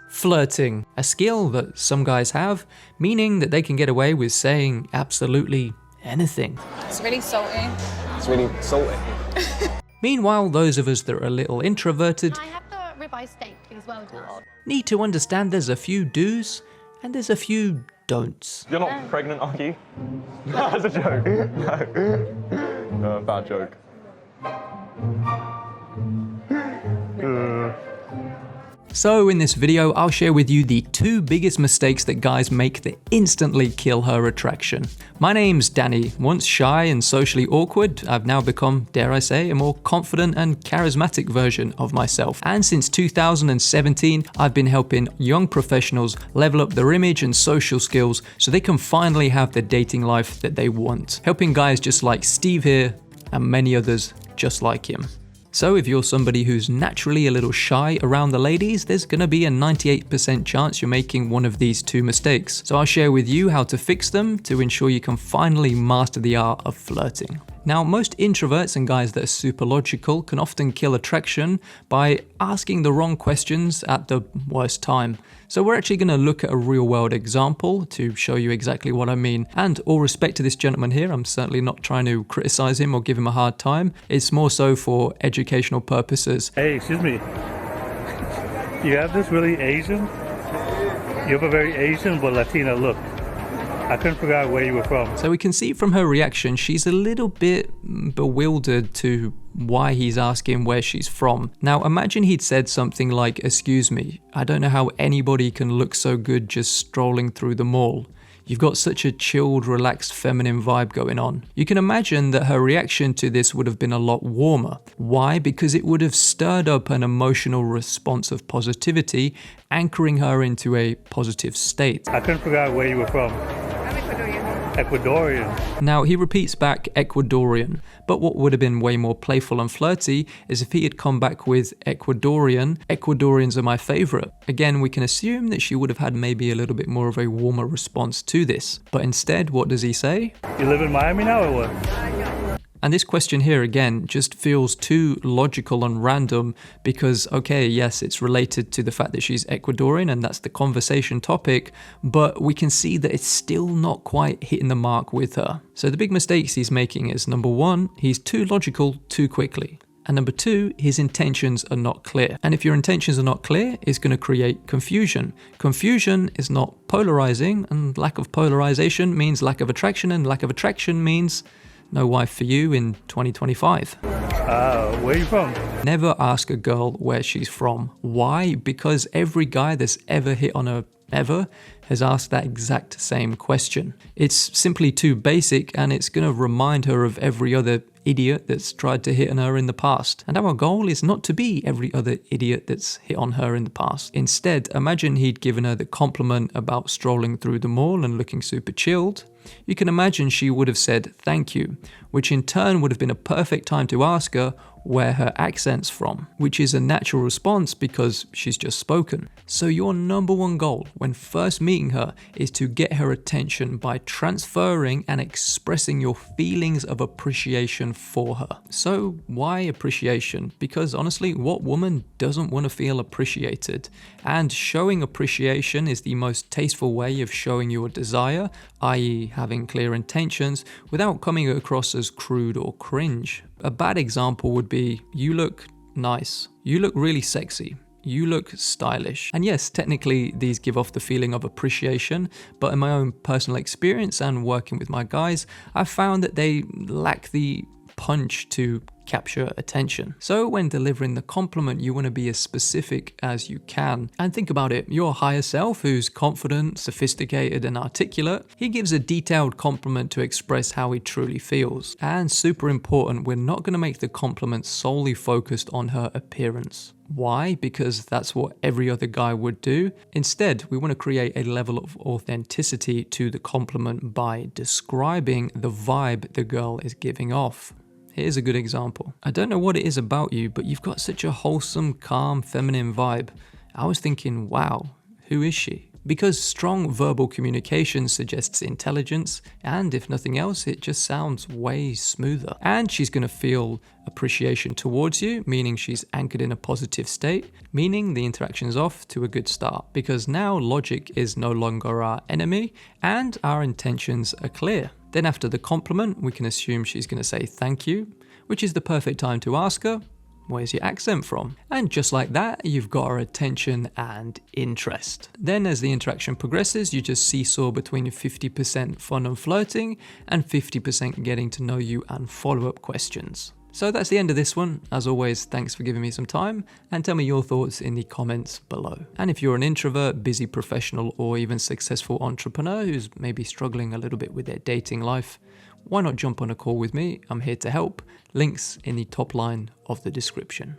Flirting, a skill that some guys have, meaning that they can get away with saying absolutely anything. It's really salty. It's really salty. Meanwhile, those of us that are a little introverted I have the ribeye steak, please, well done. need to understand there's a few do's and there's a few don'ts. You're not pregnant, are you? That's a joke. No, bad joke. So in this video, I'll share with you the 2 biggest mistakes that guys make that instantly kill her attraction. My name's Danny. Once shy and socially awkward, I've now become, dare I say, a more confident and charismatic version of myself. And since 2017, I've been helping young professionals level up their image and social skills so they can finally have the dating life that they want. Helping guys just like Steve here and many others just like him. So if you're somebody who's naturally a little shy around the ladies, there's gonna be a 98% chance you're making one of these 2 mistakes. So I'll share with you how to fix them to ensure you can finally master the art of flirting. Now, most introverts and guys that are super logical can often kill attraction by asking the wrong questions at the worst time. So we're actually going to look at a real world example to show you exactly what I mean. And all respect to this gentleman here, I'm certainly not trying to criticize him or give him a hard time. It's more so for educational purposes. Hey, excuse me. You have this really Asian? You have a very Asian but Latina look. I couldn't figure out where you were from. So we can see from her reaction, she's a little bit bewildered to why he's asking where she's from. Now imagine he'd said something like, "Excuse me, I don't know how anybody can look so good just strolling through the mall. You've got such a chilled, relaxed, feminine vibe going on." You can imagine that her reaction to this would have been a lot warmer. Why? Because it would have stirred up an emotional response of positivity, anchoring her into a positive state. I couldn't figure out where you were from. Ecuadorian. Now he repeats back Ecuadorian, but what would have been way more playful and flirty is if he had come back with Ecuadorian. Ecuadorians are my favorite. Again, we can assume that she would have had maybe a little bit more of a warmer response to this. But instead, what does he say? You live in Miami now or what? And this question here again just feels too logical and random because, okay, yes, it's related to the fact that she's Ecuadorian and that's the conversation topic, but we can see that it's still not quite hitting the mark with her. So the big mistakes he's making is, number 1, he's too logical too quickly. And number 2, his intentions are not clear. And if your intentions are not clear, it's going to create confusion. Confusion is not polarizing, and lack of polarization means lack of attraction, and lack of attraction means no wife for you in 2025. Where are you from? Never ask a girl where she's from. Why? Because every guy that's ever hit on her ever has asked that exact same question. It's simply too basic and it's going to remind her of every other idiot that's tried to hit on her in the past. And our goal is not to be every other idiot that's hit on her in the past. Instead, imagine he'd given her the compliment about strolling through the mall and looking super chilled. You can imagine she would have said thank you, which in turn would have been a perfect time to ask her where her accent's from, which is a natural response because she's just spoken. So your number 1 goal when first meeting her is to get her attention by transferring and expressing your feelings of appreciation for her. So why appreciation? Because honestly, what woman doesn't want to feel appreciated? And showing appreciation is the most tasteful way of showing your desire, i.e. having clear intentions without coming across as crude or cringe. A bad example would be, you look nice, you look really sexy, you look stylish. And yes, technically these give off the feeling of appreciation, but in my own personal experience and working with my guys, I've found that they lack the punch to capture attention. So when delivering the compliment, you want to be as specific as you can. And think about it, your higher self, who's confident, sophisticated, and articulate, he gives a detailed compliment to express how he truly feels. And super important, we're not going to make the compliment solely focused on her appearance. Why? Because that's what every other guy would do. Instead, we want to create a level of authenticity to the compliment by describing the vibe the girl is giving off. Here's a good example. I don't know what it is about you, but you've got such a wholesome, calm, feminine vibe. I was thinking, wow, who is she? because strong verbal communication suggests intelligence, and if nothing else, it just sounds way smoother. And she's going to feel appreciation towards you, meaning she's anchored in a positive state, meaning the interaction's off to a good start, because now logic is no longer our enemy and our intentions are clear. Then after the compliment, we can assume she's going to say thank you, which is the perfect time to ask her, where's your accent from? And just like that, you've got her attention and interest. Then as the interaction progresses, you just seesaw between 50% fun and flirting and 50% getting to know you and follow-up questions. So that's the end of this one. As always, thanks for giving me some time, and tell me your thoughts in the comments below. And if you're an introvert, busy professional, or even successful entrepreneur who's maybe struggling a little bit with their dating life, why not jump on a call with me? I'm here to help. Links in the top line of the description.